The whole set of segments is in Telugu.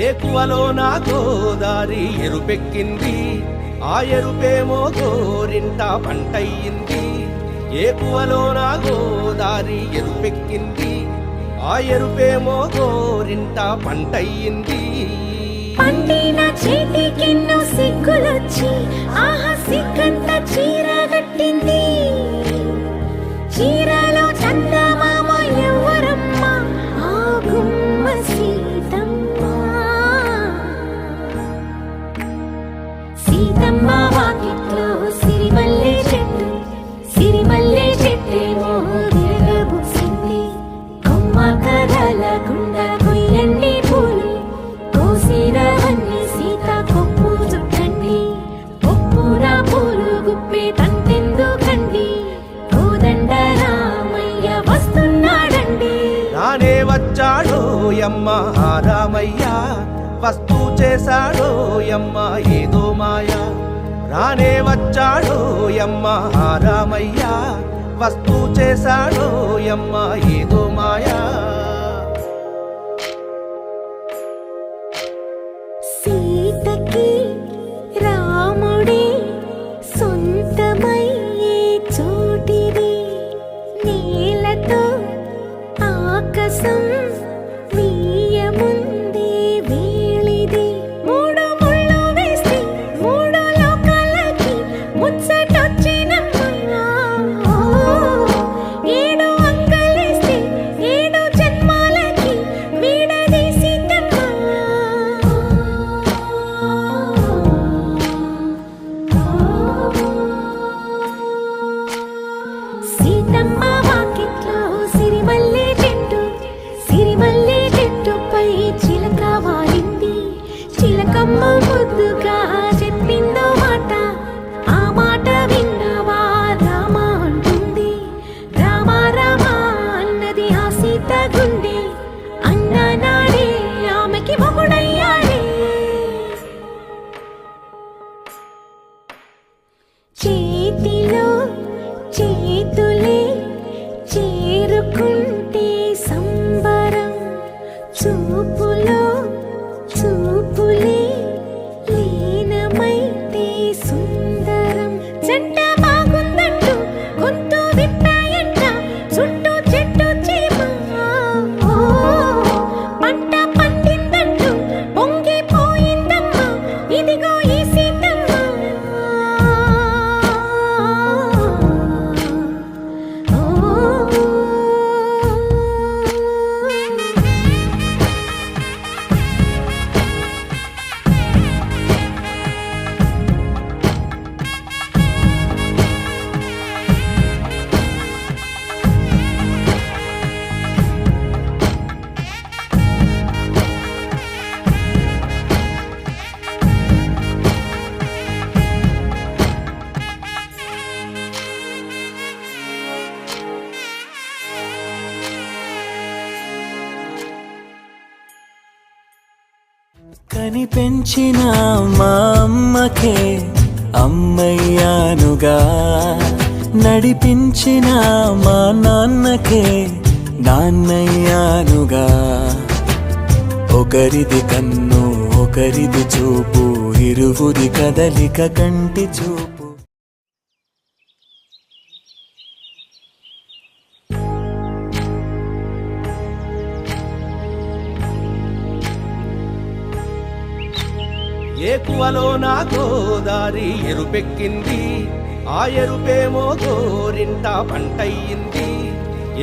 ఏకువలో నా గోదారి ఎరుపెక్కింది, ఆ ఎరుపేమో గోరింట పంటయ్యింది. ఏకువలో నా గోదారి ఎరుపెక్కింది, ఆ ఎరుపేమో గోరింట పంటయ్యింది. పండిన చేతికెన్నో సిగ్గులొచ్చి ఆహా సిగ్గంత చీర కట్టింది. చీరలో చందమామ ఎవరమ్మ, ఆ గుమ్మ సీతమ్మ. సీతమ్మ వాకిట్లో సిరిమల్లె చెట్టు, సిరిమల్లె చెట్టేమో తిరగబూసింది. కొమ్మ కదలకుండా కొయ్యండి పూలు, కోసిరవన్నీ సీత కొప్పు చుట్టండి. కొప్పున పూలు గుప్పే తంతెందుకండి, కోదండ రామయ్య వస్తున్నాడండి. రానే వచ్చాడో యమ్మ ఆ రామయ్య, వస్తూ చేశాడో యమ్మ ఏదో మాయ. రానే వచ్చాడో యమ్మ ఆ రామయ్య, వస్తూ చేశాడో యమ్మ ఏదో మాయా. సీతకి రాముడే సొంతమయ్యే చోటిది, నేలతో ఆకాశం వీయముందే వేళిది. మూడు ముళ్ళు వేస్తే మూడు లోకాలకి ముచ్చటొచ్చినమ్మా. ఏడు అంకలేస్తే ఏడు జన్మాలకి వీడదీసిద్దమ్మా. సీతమ్మ వాకిట్లో సిరిమల్లె చెట్టు, సిరిమల్లె చెట్టుపై చిలక వాలింది. చిలకమ్మ ముద్దుగా చెప్పిందో మాట, ఆ మాట విన్నవా రామ అంటుంది. రామ రామ అన్నది ఆ సీత గుండె, అన్న నాడే ఆమెకి మొగుడయ్యాడే. చేతిలో చేతులే చేరుకుంటే సంబరం, చూపులో చూపులే లీనమైతే సుందరం. జంట బాగుందంటూ గొంతు విప్పాయంట చుట్టూ చెట్టు చీమ. పంట పండిందంటూ పొంగిపోయిందమ్మా, ఇదిగో ఈ సీతమ్మ. కని పెంచిన మా అమ్మకే అమ్మయ్యానుగా, నడిపించిన మా నాన్నకే నాన్నయ్యానుగా. ఒకరిది కన్ను ఒకరిది చూపు, ఇరువురి కదలిక కంటి చూపు. ఏకువలో నా గోదారి ఎరుపెక్కింది, ఆ ఎరుపేమో గోరింట పంటయ్యింది.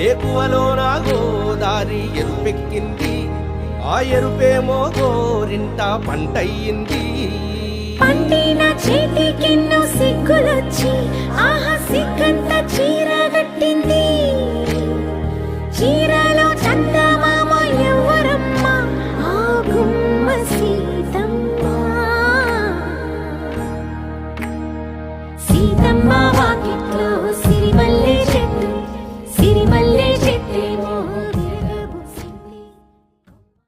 ఏకువలో నా గోదారి ఎరుపెక్కింది, ఆ ఎరుపేమో గోరింట పంటయ్యింది. పండిన చేతికెన్నో సిగ్గులొచ్చి ఆహా సిగ్గంత చీర